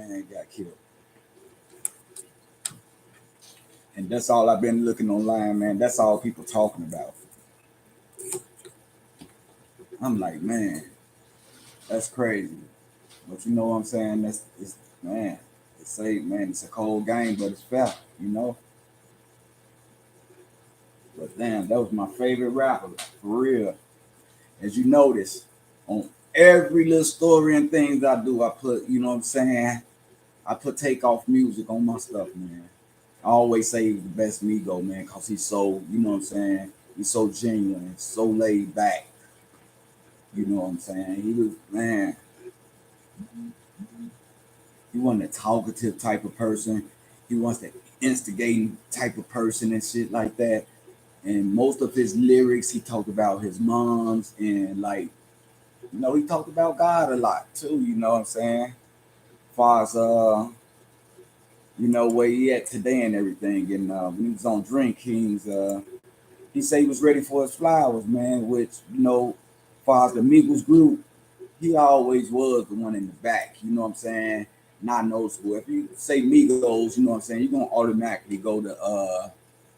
man got killed. And that's all I've been looking online, man. That's all people talking about. I'm like, man, that's crazy. But you know what I'm saying? It's man, it's a cold game, but it's fair, you know. But damn, that was my favorite rapper, for real. As you notice, on every little story and things I do, I put, you know what I'm saying? I put Takeoff music on my stuff, man. I always say he's the best Migo, man, because he's so, you know what I'm saying? He's so genuine, so laid back. You know what I'm saying? He was, man, he wasn't a talkative type of person. He was the instigating type of person and shit like that. And most of his lyrics, he talked about his moms and like, you know, he talked about God a lot too. You know what I'm saying? As far as you know, where he at today and everything. And when he was on Drink Kings, he said he was ready for his flowers, man. Which you know, as far as the Migos group, he always was the one in the back. You know what I'm saying? Not no school. If you say Migos, you know what I'm saying, you're gonna automatically go to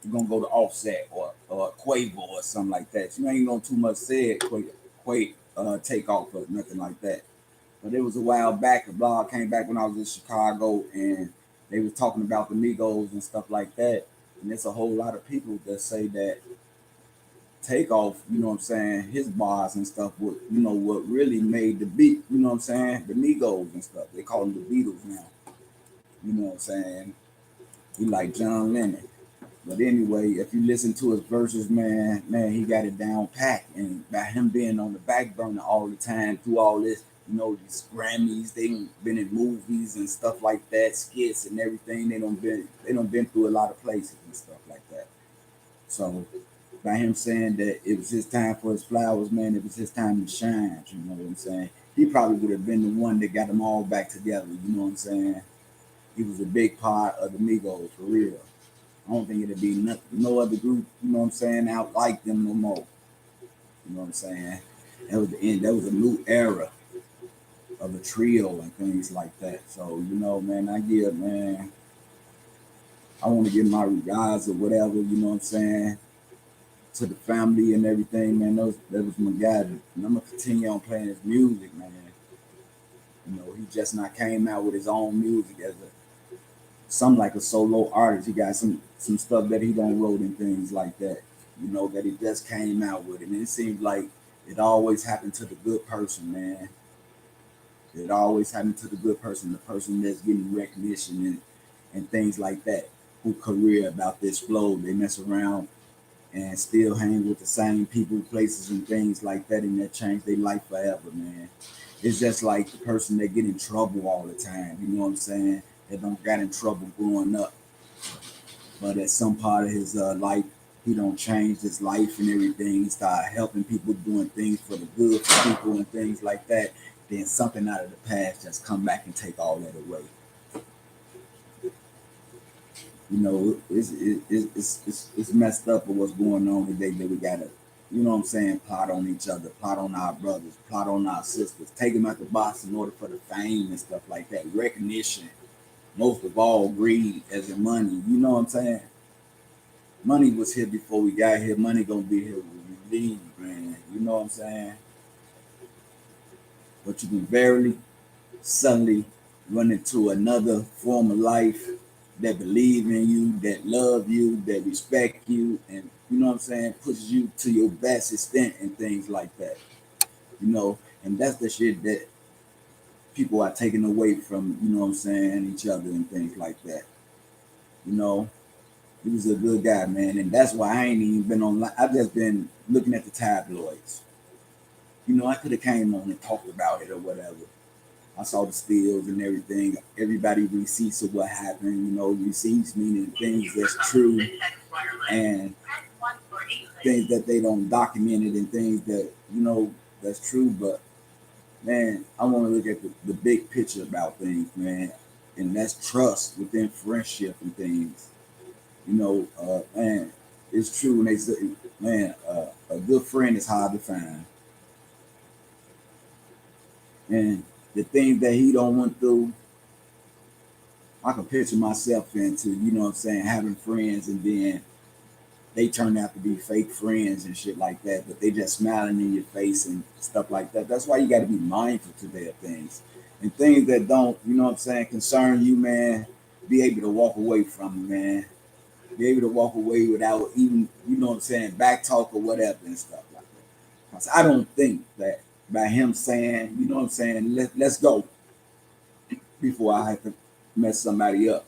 you're gonna go to Offset or Quavo or something like that. You ain't gonna too much say it, take off or nothing like that. But it was a while back. The blog came back when I was in Chicago, and they was talking about the Migos and stuff like that. And there's a whole lot of people that say that Takeoff, you know what I'm saying, his bars and stuff, what really made the beat, you know what I'm saying, the Migos and stuff. They call them the Beatles now. You know what I'm saying? He like John Lennon. But anyway, if you listen to his verses, man, he got it down packed. And by him being on the back burner all the time through all this, you know, these Grammys, they done been in movies and stuff like that, skits and everything. They don't been through a lot of places and stuff like that. So by him saying that it was his time for his flowers, man, it was his time to shine. You know what I'm saying? He probably would have been the one that got them all back together. You know what I'm saying? He was a big part of the Migos for real. I don't think it'd be no other group, you know what I'm saying, out like them no more. You know what I'm saying? That was the end. That was a new era of a trio and things like that. So, you know, man, I want to give my regards or whatever, you know what I'm saying, to the family and everything, man. That was my guy. And I'm going to continue on playing his music, man. You know, he just not came out with his own music as some like a solo artist. He got some stuff that he don't wrote and things like that. You know, that he just came out with it. And it seems like it always happened to the good person, man. It always happened to the person that's getting recognition and things like that. Who career about this flow. They mess around and still hang with the same people, places, and things like that, and that change their life forever, man. It's just like the person that get in trouble all the time. You know what I'm saying? That don't got in trouble growing up, but at some part of his life, he don't change his life and everything. He start helping people, doing things for the good for people and things like that. Then something out of the past just come back and take all that away. You know, it's messed up with what's going on today that we gotta, you know what I'm saying, plot on each other, plot on our brothers, plot on our sisters, take them out the box in order for the fame and stuff like that, recognition. Most of all, greed as in money. You know what I'm saying? Money was here before we got here. Money gonna be here when we leave, man. You know what I'm saying? But you can verily, suddenly run into another form of life that believe in you, that love you, that respect you, and you know what I'm saying, pushes you to your best extent and things like that. You know, and that's the shit that people are taking away from, you know what I'm saying, each other and things like that. You know, he was a good guy, man, and that's why I ain't even been on. I've just been looking at the tabloids. You know, I could have came on and talked about it or whatever. I saw the stills and everything. Everybody receipts of what happened. You know, receipts meaning things that's true and things that they don't document it and things that you know that's true. But man, I want to look at the big picture about things, man, and that's trust within friendship and things. You know, man, it's true when they say, man, a good friend is hard to find, and the things that he don't went through, I can picture myself into, you know what I'm saying, having friends and then they turn out to be fake friends and shit like that, but they just smiling in your face and stuff like that. That's why you got to be mindful to their things and things that don't, you know what I'm saying, concern you, man. Be able to walk away from, man. Be able to walk away without even, you know what I'm saying, back talk or whatever and stuff like that. Because I don't think that by him saying, you know what I'm saying, let's go before I have to mess somebody up.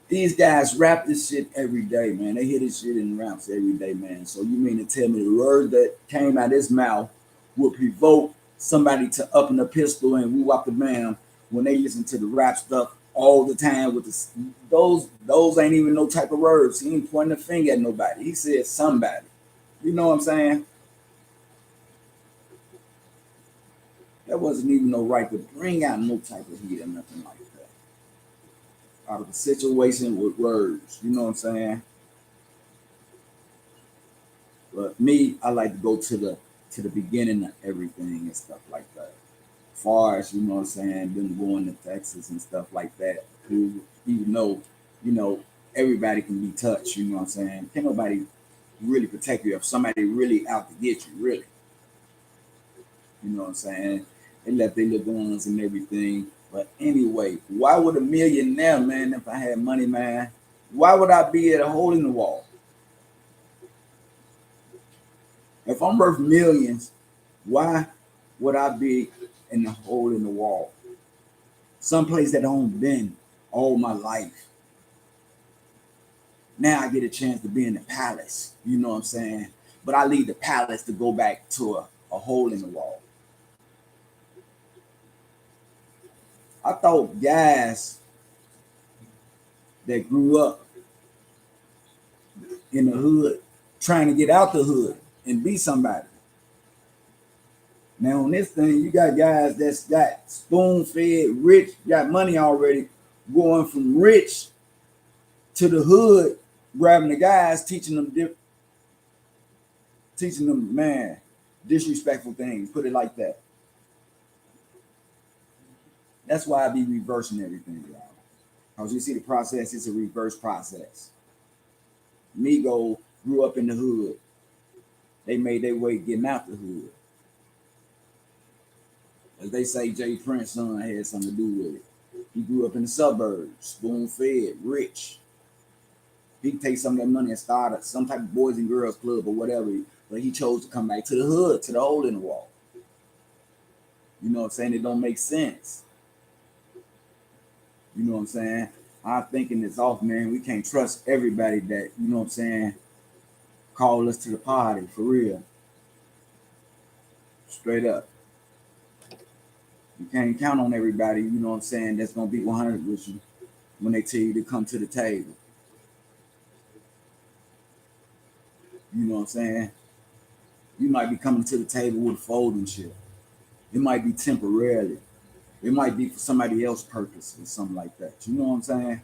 These guys rap this shit every day, man. They hear this shit in raps every day, man. So you mean to tell me the word that came out of his mouth would provoke somebody to up in a pistol and woo up the man when they listen to the rap stuff all the time with the those ain't even no type of words. He ain't pointing a finger at nobody. He said somebody. You know what I'm saying? That wasn't even no right to bring out no type of heat or nothing like that. Out of the situation with words. You know what I'm saying? But me, I like to go to the beginning of everything and stuff like that. Far as you know what I'm saying, them going to Texas and stuff like that. Who even though, you know, everybody can be touched, you know what I'm saying? Can't nobody really protect you if somebody really out to get you, really. You know what I'm saying? They left their little guns and everything. But anyway, why would a millionaire, man, if I had money, man, why would I be at a hole in the wall? If I'm worth millions, why would I be in the hole in the wall? Someplace that I don't been all my life. Now I get a chance to be in the palace. You know what I'm saying? But I leave the palace to go back to a hole in the wall. I thought guys that grew up in the hood trying to get out the hood and be somebody. Now on this thing, you got guys that's got spoon fed, rich, got money already, going from rich to the hood, grabbing the guys, teaching them, man, disrespectful things. Put it like that. That's why I be reversing everything, y'all. Because you see the process, it's a reverse process. Migo grew up in the hood. They made their way getting out the hood. As they say, Jay Prince's son had something to do with it. He grew up in the suburbs, spoon fed, rich. He could take some of that money and start some type of boys and girls club or whatever, but he chose to come back to the hood, to the hole in the wall. You know what I'm saying? It don't make sense. You know what I'm saying? Our thinking is off, man. We can't trust everybody that, you know what I'm saying, call us to the party, for real. Straight up. You can't count on everybody, you know what I'm saying, that's going to be 100 with you when they tell you to come to the table. You know what I'm saying? You might be coming to the table with a folding chip. It might be temporarily. It might be for somebody else's purpose or something like that. You know what I'm saying?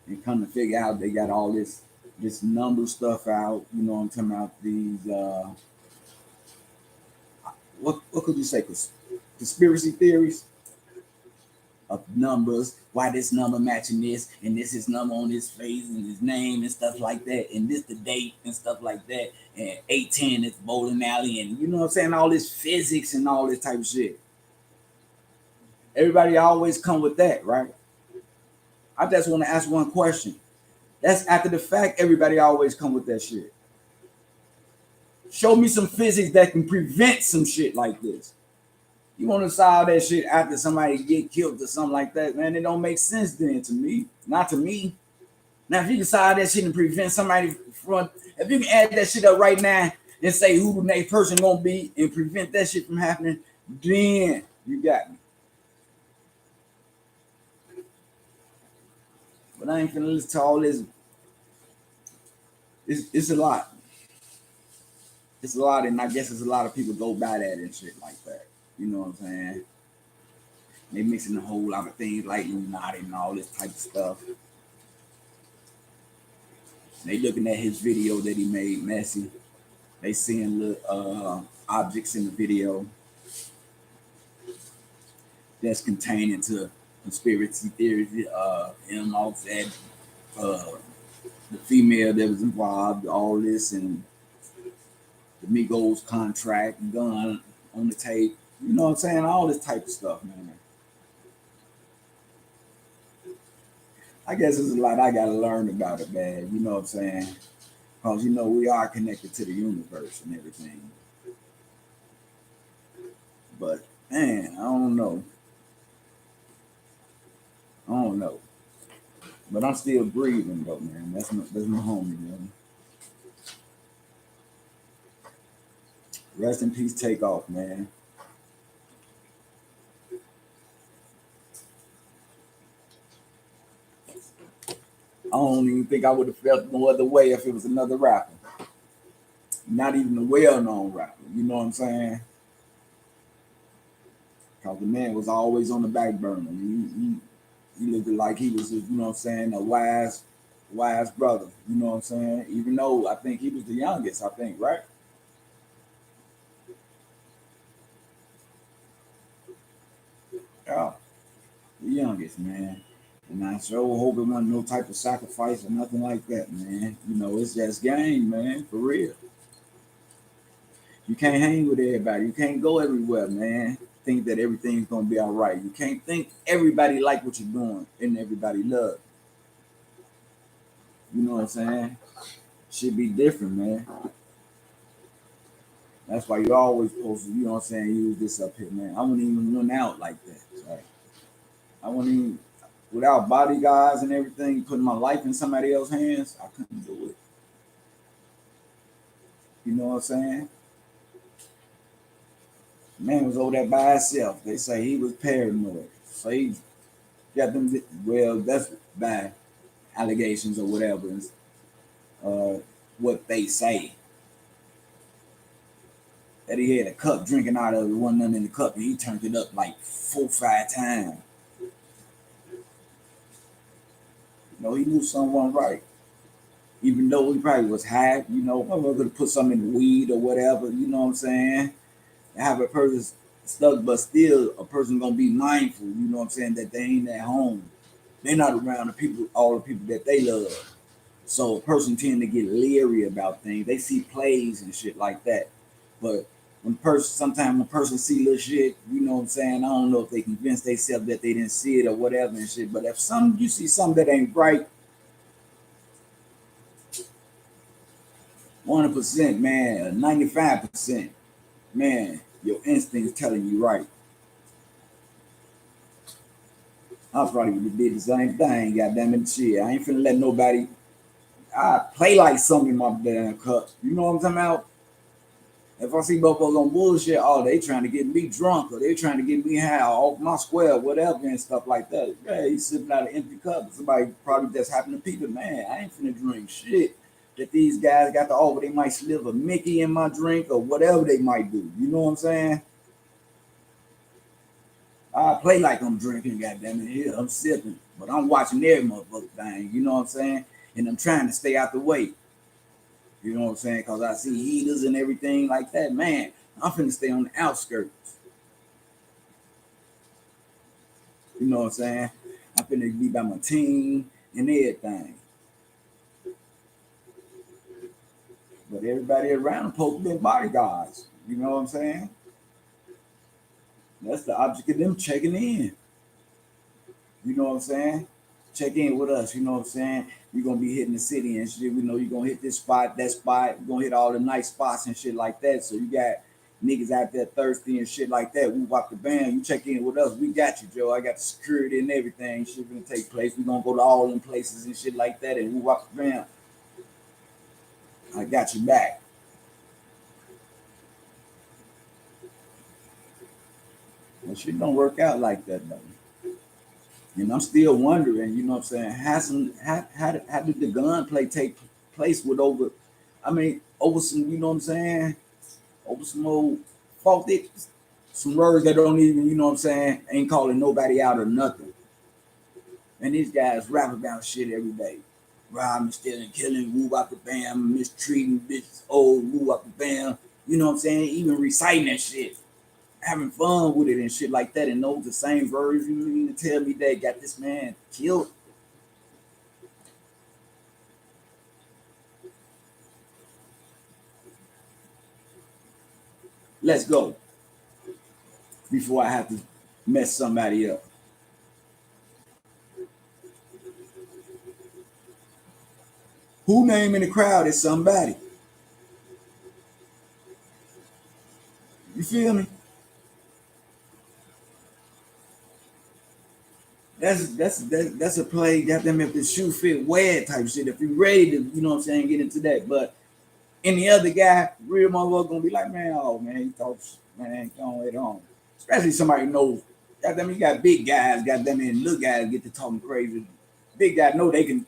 And come to figure out they got all this number stuff out. You know what I'm talking about? These what could you say? Conspiracy theories of numbers. Why this number matching this, and this is number on his face and his name and stuff like that, and this the date and stuff like that, and 810 is bowling alley, and you know what I'm saying? All this physics and all this type of shit. Everybody always come with that, right? I just want to ask one question. That's after the fact. Everybody always come with that shit. Show me some physics that can prevent some shit like this. You want to solve that shit after somebody get killed or something like that, man? It don't make sense then to me. Not to me. Now, if you can solve that shit and prevent somebody from, if you can add that shit up right now and say who the next person gonna be and prevent that shit from happening, then you got me. But I ain't finna listen to all this. It's a lot. It's a lot, and I guess it's a lot of people go by that and shit like that. You know what I'm saying? They mixing a whole lot of things like Illuminati and all this type of stuff. They looking at his video that he made messy. They seeing little objects in the video. that's contained into conspiracy theories. Him off that the female that was involved, all this, and the Migos contract, gun on the tape. You know what I'm saying? All this type of stuff, man. I guess there's a lot I gotta learn about it, man. You know what I'm saying? Because we are connected to the universe and everything. But man, I don't know. I don't know. But I'm still breathing though, man. That's my homie, man. Rest in peace, take off, man. I don't even think I would have felt no other way if it was another rapper. Not even a well-known rapper. You know what I'm saying? Because the man was always on the back burner. He looked like he was, what I'm saying, a wise brother. You know what I'm saying? Even though I think he was the youngest, I think, right? Yeah, the youngest, man. And I sure hope it wasn't no type of sacrifice or nothing like that, man. It's just game, man, for real. You can't hang with everybody. You can't go everywhere, man. Think that everything's gonna be all right. You can't think everybody like what you're doing and everybody love. You know what I'm saying? Should be different, man. That's why you always supposed to, use this up here, man. I wouldn't even run out like that. Right? I wouldn't even without bodyguards and everything, putting my life in somebody else's hands, I couldn't do it. You know what I'm saying? Man was over there by himself. They say he was paranoid. So he got them. Well, that's by allegations or whatever. What they say that he had a cup drinking out of it, wasn't nothing in the cup, and he turned it up like 4, 5 times. He knew something wasn't right. Even though he probably was high, I'm gonna put something in the weed or whatever. You know what I'm saying? Have a person stuck, but still a person gonna be mindful, what I'm saying, that they ain't at home. They're not around all the people that they love. So a person tend to get leery about things. They see plays and shit like that. But sometimes when a person see little shit, you know what I'm saying, I don't know if they convince themselves that they didn't see it or whatever and shit. But if you see something that ain't right, 100%, man, 95%, man, your instinct's telling you right. I probably would have did the same thing, goddamn it, shit. I ain't finna let nobody play like something in my damn cup. You know what I'm talking about? If I see motherfuckers on bullshit, oh, they trying to get me drunk or they trying to get me high off my square, whatever, and stuff like that. Yeah, he's sipping out an empty cup. Somebody probably just happened to peep it, man. I ain't finna drink shit that these guys got to offer. They might slip a Mickey in my drink or whatever they might do. You know what I'm saying? I play like I'm drinking, goddamn it. Here, I'm sipping, but I'm watching every motherfucker thing. You know what I'm saying? And I'm trying to stay out the way. You know what I'm saying? Because I see heaters and everything like that. Man, I'm finna stay on the outskirts. You know what I'm saying? I'm finna be by my team and everything. But everybody around them supposed to be bodyguards. You know what I'm saying? That's the object of them checking in. You know what I'm saying? Check in with us. You know what I'm saying? You're gonna be hitting the city and shit. We know you're gonna hit this spot, that spot. You're gonna hit all the nice spots and shit like that. So you got niggas out there thirsty and shit like that. We walk the band. You check in with us. We got you, Joe. I got the security and everything. Shit gonna take place. We gonna go to all them places and shit like that. And we walk the band. I got you back. But shit don't work out like that though. And I'm still wondering, you know what I'm saying, how did the gunplay take place with over some, you know what I'm saying, over some old faulty, some words that don't even, you know what I'm saying, ain't calling nobody out or nothing. And these guys rap about shit every day. Robbing, stealing, killing, woo out the bam, mistreating bitches, woo out the bam. You know what I'm saying? Even reciting that shit. having fun with it and shit like that, and know the same words. You mean to tell me that got this man killed? Let's go before I have to mess somebody up. Who name in the crowd is somebody? You feel me? That's a play. Goddamn, if the shoe fit, wear it type shit. If you ready to, you know what I'm saying, get into that. But any other guy, real motherfucker gonna be like, man, oh man, he talks, man, go it on. Especially somebody who knows. Goddamn, you got big guys, goddamn, and little guys get to talking crazy. Big guys know they can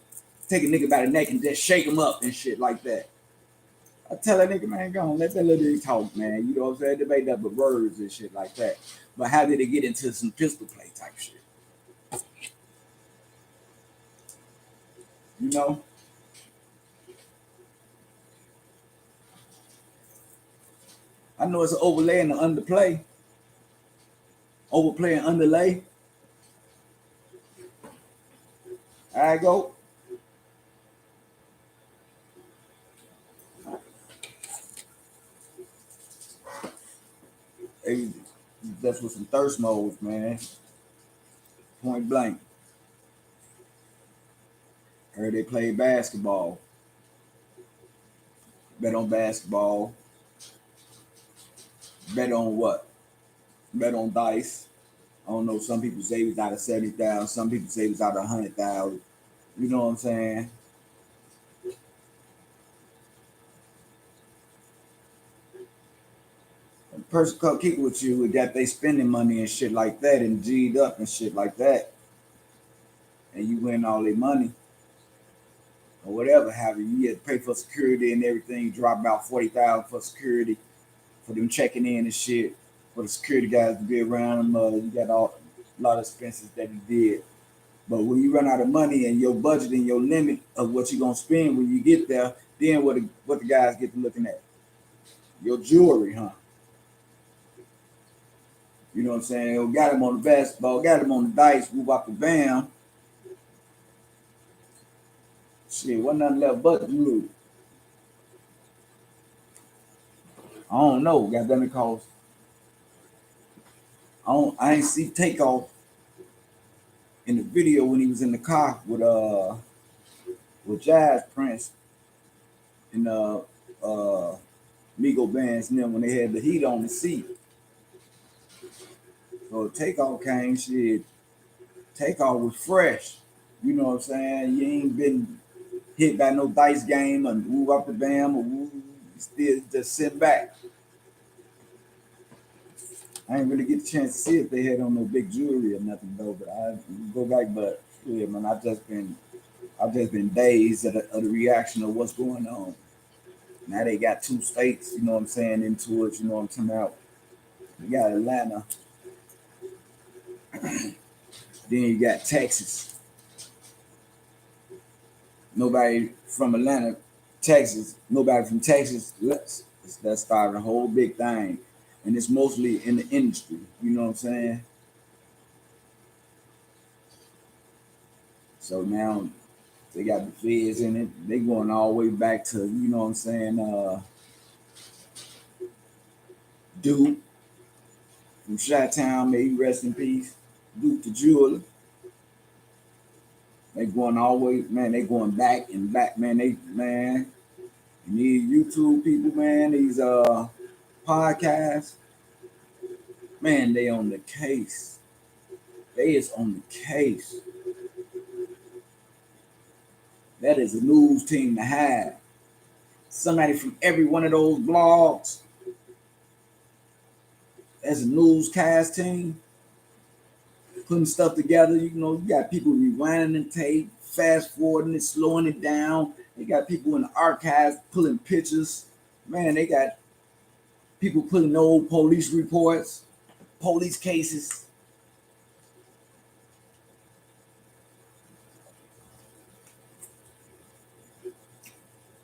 take a nigga by the neck and just shake him up and shit like that. I tell that nigga, man, go on, let that little nigga talk, man. You know what I'm saying? Debate up with words and shit like that. But how did it get into some pistol play type shit? You know? I know it's an overlay and an underplay. Overplay and underlay. I go. Hey, that's with some thirst modes, man. Point blank. Heard they play basketball. Bet on basketball. Bet on what? Bet on dice. I don't know. Some people say it was out of 70,000. Some people say it was out of 100,000. You know what I'm saying? A person come kick with you with that they spending money and shit like that and G'd up and shit like that, and you win all their money or whatever have you. You had to pay for security and everything. Drop about 40,000 for security for them checking in and shit. For the security guys to be around them, you got a lot of expenses that he did. But when you run out of money and your budget and your limit of what you're gonna spend when you get there, then what the guys get to looking at? Your jewelry, huh? You know what I'm saying? Got him on the basketball, got him on the dice, move up the bam. Shit, wasn't nothing left but jewelry. I don't know, goddamn it, cause I ain't see Takeoff in the video when he was in the car with Jazz Prince and Migo Bands and them when they had the heat on the seat. So Takeoff came, shit. Takeoff was fresh. You know what I'm saying? You ain't been hit by no dice game and move up the bam or move, still just sit back. I ain't really get a chance to see if they had on no big jewelry or nothing though. But I go back, but yeah, man, I've just been dazed of the reaction of what's going on. Now they got two states, you know what I'm saying, into it. You know what I'm talking about? You got Atlanta, then you got Texas. Nobody from Atlanta, Texas, nobody from Texas. Let's start a whole big thing, and it's mostly in the industry. You know what I'm saying? So now they got the feds in it. They going all the way back to, you know what I'm saying, Duke from Chi-Town, may he rest in peace. Duke the jeweler. They going all the way, man. They going back and back, man. These YouTube people, man. These podcasts, man. They on the case. They is on the case. That is a news team to have. Somebody from every one of those blogs as a newscast team, putting stuff together. You know, you got people rewinding the tape, fast forwarding it, slowing it down. They got people in the archives pulling pictures. Man, they got people pulling old police reports, police cases.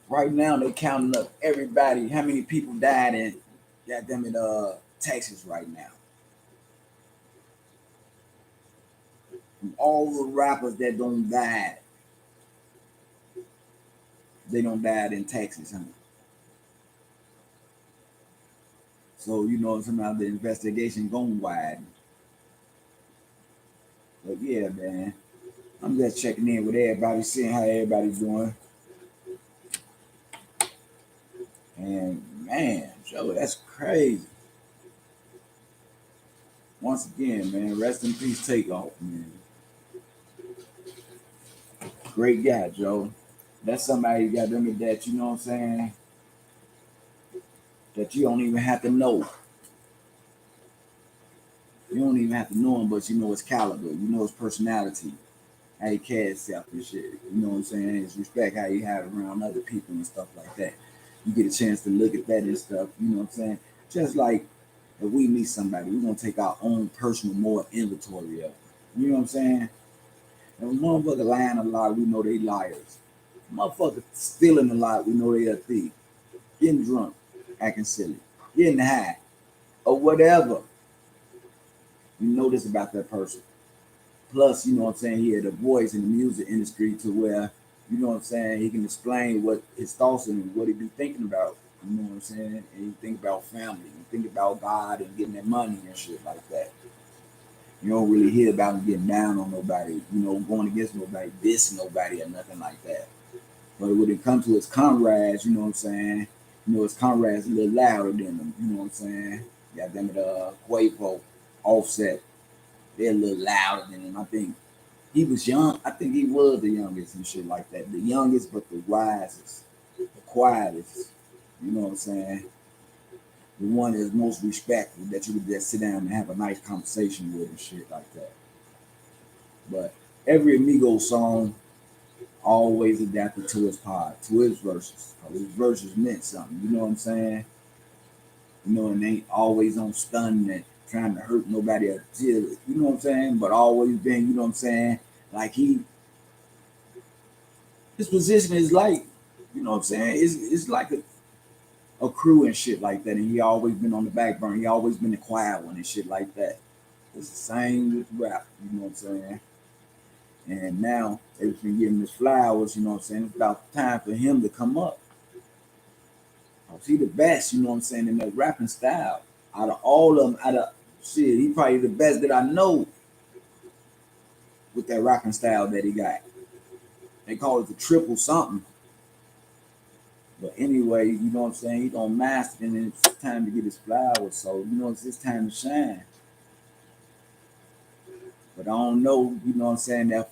Right now, they counting up everybody, how many people died in, goddamn it, Texas right now. All the rappers that don't die, they don't die in Texas, huh? So you know somehow the investigation going wide. But yeah, man, I'm just checking in with everybody, seeing how everybody's doing. And man, Joe, that's crazy. Once again, man, rest in peace, Takeoff, man. Great guy, Joe. That's somebody you got them that you know what I'm saying, that you don't even have to know. You don't even have to know him, but you know his caliber, you know his personality, how he carries himself and shit. You know what I'm saying? His respect, how he have around other people and stuff like that. You get a chance to look at that and stuff. You know what I'm saying? Just like if we meet somebody, we're gonna take our own personal more inventory of it. You know what I'm saying? And when motherfucker lying a lot, we know they liars. Motherfucker stealing a lot, we know they a thief. Getting drunk, acting silly, getting high, or whatever. You know this about that person. Plus, you know what I'm saying, he had a voice in the music industry to where, you know what I'm saying, he can explain what his thoughts and what he be thinking about. You know what I'm saying? And you think about family, you think about God and getting that money and shit like that. You don't really hear about him getting down on nobody, you know, going against nobody, dissing nobody or nothing like that. But when it comes to his comrades, you know what I'm saying, you know, his comrades a little louder than him, you know what I'm saying? Got them at Quavo, Offset, they're a little louder than him. I think he was young. I think he was the youngest and shit like that. The youngest, but the wisest, the quietest. You know what I'm saying? The one that's most respectful that you could just sit down and have a nice conversation with and shit like that. But every Amigo song always adapted to his part, to his verses. His verses meant something. You know what I'm saying? You know, and they ain't always on stunning and trying to hurt nobody or chill. You know what I'm saying? But always been, you know what I'm saying? Like his position is like, you know what I'm saying? It's like a crew and shit like that. And he always been on the back burner. He always been the quiet one and shit like that. It's the same with rap, you know what I'm saying? And now they've been giving his flowers, you know what I'm saying? It's about time for him to come up. Cause he the best, you know what I'm saying, in that rapping style. Out of all of them, out of shit, he probably the best that I know with that rapping style that he got. They call it the triple something. But anyway, you know what I'm saying? He don't master it, and it's time to get his flowers. So, you know, it's his time to shine. But I don't know, you know what I'm saying, that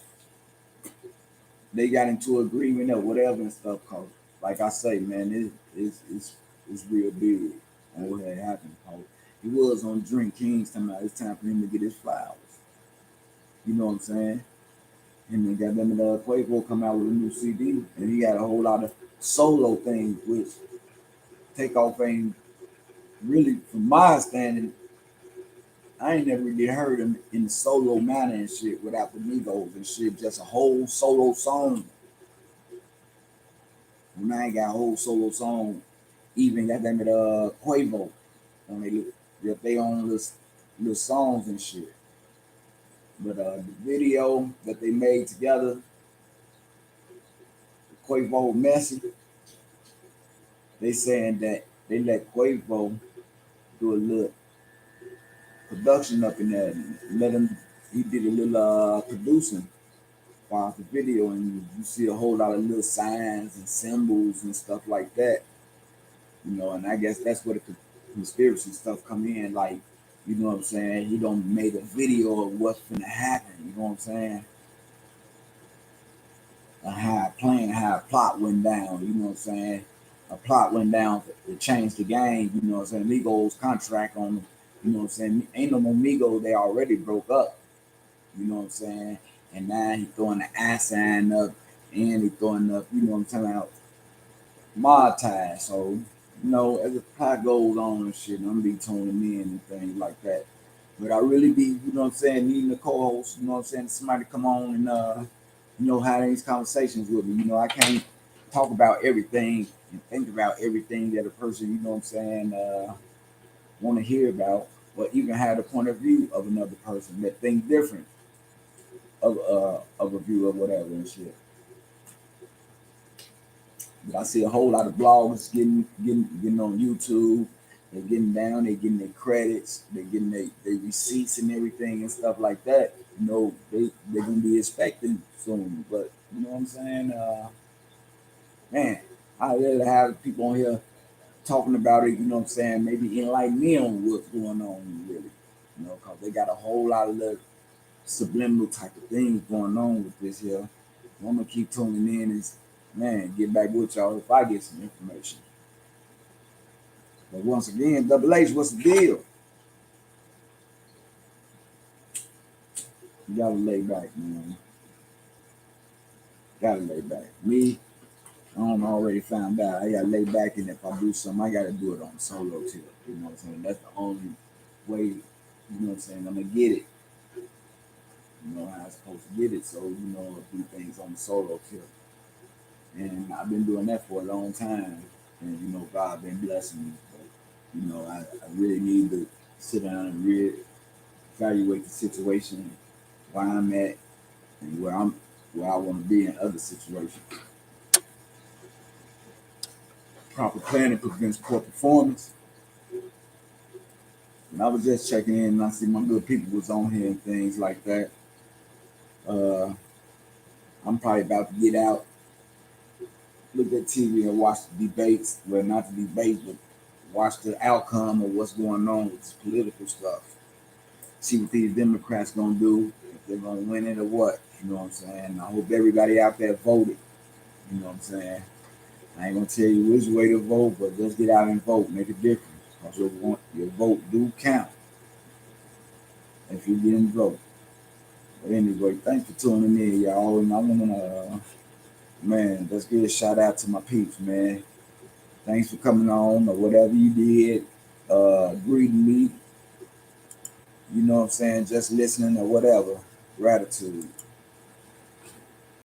they got into agreement or whatever and stuff. Cause like I say, man, it's real big on what had happened. Cause he was on Drink Kings talking about it's time for him to get his flowers. You know what I'm saying? And then got them in Quavo come out with a new CD, and he got a whole lot of solo things, which Takeoff ain't really, from my understanding, I ain't never really heard him in the solo manner and shit without the Migos and shit. Just a whole solo song. When I ain't got a whole solo song, even got them at Quavo on they own little songs and shit. But the video that they made together, Quavo Messy, they saying that they let Quavo do a little production up in there and let him. He did a little producing for the video, and you see a whole lot of little signs and symbols and stuff like that. You know, and I guess that's where the conspiracy stuff come in. Like, you know what I'm saying? He don't made a video of what's gonna happen. You know what I'm saying? How a plan, how a plot went down. You know what I'm saying? A plot went down to change the game. You know what I'm saying? Migos contract on. You know what I'm saying? Ain't no more Migos. They already broke up. You know what I'm saying? And now he throwing the sign up, and he throwing up. You know what I'm talking about? Mod ties. So, you know, as the plot goes on and shit, I'm be tuning in and things like that. But I really be, you know what I'm saying, needing a co-host, you know what I'm saying, somebody to come on and you know, have these conversations with me. You know, I can't talk about everything and think about everything that a person, you know what I'm saying, want to hear about, or even have the point of view of another person that think different of a view or whatever and shit. But I see a whole lot of bloggers getting on YouTube. They're getting down. They're getting their credits. They're getting their receipts and everything and stuff like that. You know, they're gonna be expecting soon. But you know what I'm saying? Man, I really have people on here talking about it. You know what I'm saying? Maybe enlighten me on what's going on really. You know, because they got a whole lot of little subliminal type of things going on with this here. I'm gonna keep tuning in and man, get back with y'all if I get some information. But once again, Double H, what's the deal? You gotta lay back, man. Gotta lay back. Me, I don't already found out. I gotta lay back, and if I do something, I gotta do it on solo tip. You know what I'm saying? That's the only way. You know what I'm saying? I'm gonna get it. You know how I'm supposed to get it. So you know, do things on the solo tip. And I've been doing that for a long time. And you know, God been blessing me. But, you know, I really need to sit down and evaluate the situation, where I'm at, and where I want to be in other situations. Proper planning prevents poor performance. And I was just checking in, and I see my good people was on here and things like that. Uh, I'm probably about to get out, look at TV and watch the debates. Well, not the debates, but watch the outcome of what's going on with this political stuff. See what these Democrats gonna do, if they're gonna win it or what. You know what I'm saying? I hope everybody out there voted. You know what I'm saying? I ain't gonna tell you which way to vote, but just get out and vote, make a difference. Because your vote do count if you didn't vote. But anyway, thanks for tuning in, y'all. And I wanna man, let's give a shout out to my peeps, man. Thanks for coming on or whatever you did, greeting me, you know what I'm saying, just listening or whatever. Gratitude.